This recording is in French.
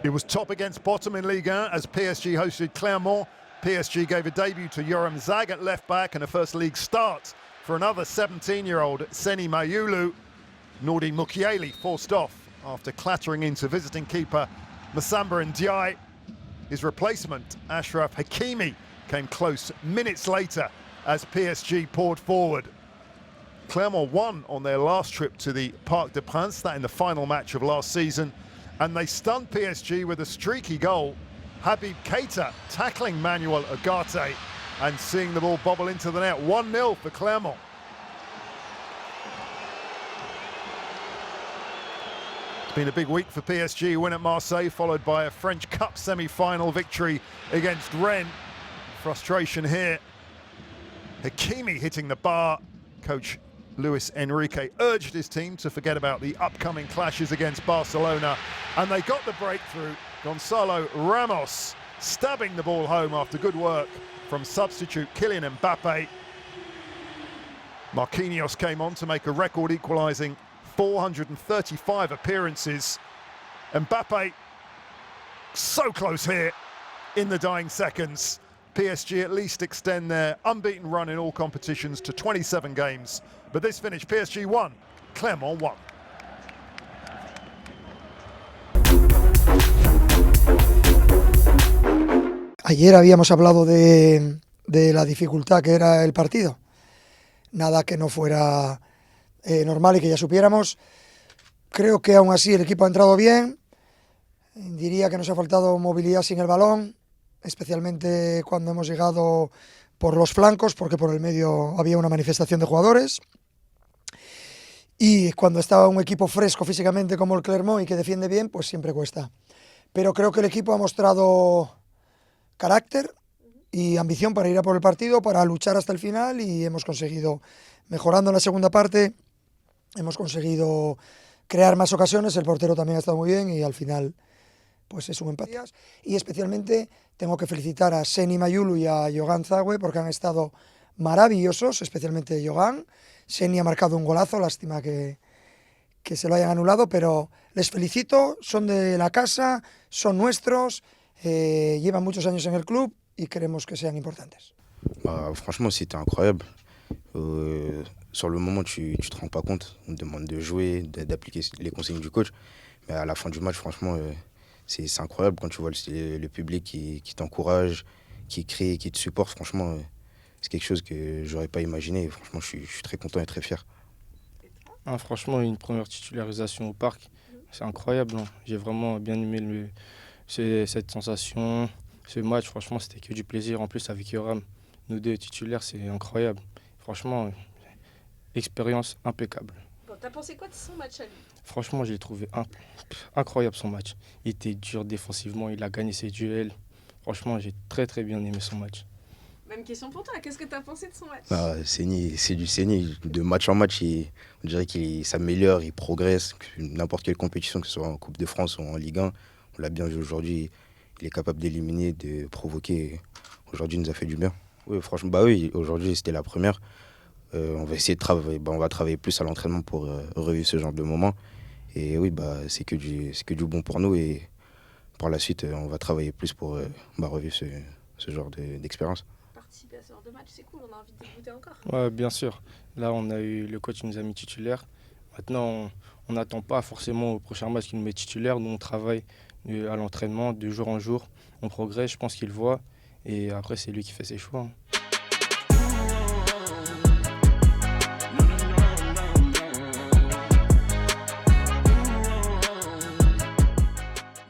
It was top against bottom in Ligue 1 as PSG hosted Clermont. PSG gave a debut to Yoram Zag at left back and a first league start for another 17-year-old Seny Mayulu. Nourdine Mukiele forced off after clattering into visiting keeper Massamba Ndiaye. His replacement, Achraf Hakimi, came close minutes later as PSG poured forward. Clermont won on their last trip to the Parc des Princes, that in the final match of last season, and they stunned PSG with a streaky goal. Habib Keita tackling Manuel Ugarte and seeing the ball bobble into the net. 1-0 for Clermont. It's been a big week for PSG, win at Marseille, followed by a French Cup semi-final victory against Rennes. Frustration here. Hakimi hitting the bar. Coach Luis Enrique urged his team to forget about the upcoming clashes against Barcelona, and they got the breakthrough. Gonzalo Ramos stabbing the ball home after good work from substitute Kylian Mbappe. Marquinhos came on to make a record equalising 435 appearances. Mbappe so close here in the dying seconds. PSG at least extend their unbeaten run in all competitions to 27 games. But this finish, PSG 1, Clermont 1. Ayer habíamos hablado de la dificultad que era el partido. Nada que no fuera normal y que ya supiéramos. Creo que aún así el equipo ha entrado bien. Diría que nos ha faltado movilidad sin el balón, especialmente cuando hemos llegado por los flancos, porque por el medio había una manifestación de jugadores. Y cuando estaba un equipo fresco físicamente como el Clermont y que defiende bien, pues siempre cuesta. Pero creo que el equipo ha mostrado carácter y ambición para ir a por el partido, para luchar hasta el final, y hemos conseguido, mejorando en la segunda parte, hemos conseguido crear más ocasiones. El portero también ha estado muy bien y al final pues es un empate. Y especialmente tengo que felicitar a Seny Mayulu y a Yogan Zagüe porque han estado maravillosos, especialmente Yogan. Seny ha marcado un golazo, lástima que se lo hayan anulado, pero les felicito, son de la casa, son nuestros, llevan muchos años en el club y queremos que sean importantes. Franchement, c'était incroyable. Sur le moment, tu te rends pas compte. On te demande de jouer, d'appliquer les consignes du coach. Mais à la fin du match, franchement, c'est incroyable quand tu vois le public qui t'encourage, qui crie, qui te supporte. Franchement, c'est quelque chose que j'aurais pas imaginé. Et franchement, je suis très content et très fier. Franchement, une première titularisation au parc, c'est incroyable. J'ai vraiment bien aimé cette sensation. Ce match, franchement, c'était que du plaisir. En plus, avec Yoram, nous deux titulaires, c'est incroyable. Franchement, expérience impeccable. Bon, t'as pensé quoi de son match à lui? Franchement, je l'ai trouvé incroyable son match. Il était dur défensivement, il a gagné ses duels. Franchement, j'ai très très bien aimé son match. Même question pour toi, qu'est-ce que t'as pensé de son match? Seny, c'est du Seny. De match en match, on dirait qu'il s'améliore, il progresse. N'importe quelle compétition, que ce soit en Coupe de France ou en Ligue 1, on l'a bien vu aujourd'hui. Il est capable d'éliminer, de provoquer. Aujourd'hui, il nous a fait du bien. Oui, franchement, oui, aujourd'hui, c'était la première. On va essayer de travailler, on va travailler plus à l'entraînement pour revivre ce genre de moment. Et oui, c'est que du bon pour nous. Et par la suite, on va travailler plus pour revivre ce genre d'expérience. Participer à ce genre de match, c'est cool, on a envie de débuter encore. Ouais, bien sûr. Là, le coach nous a mis titulaire. Maintenant, on n'attend pas forcément au prochain match qu'il nous met titulaire. Nous, on travaille à l'entraînement de jour en jour. On progresse, je pense qu'il voit. Et après, c'est lui qui fait ses choix.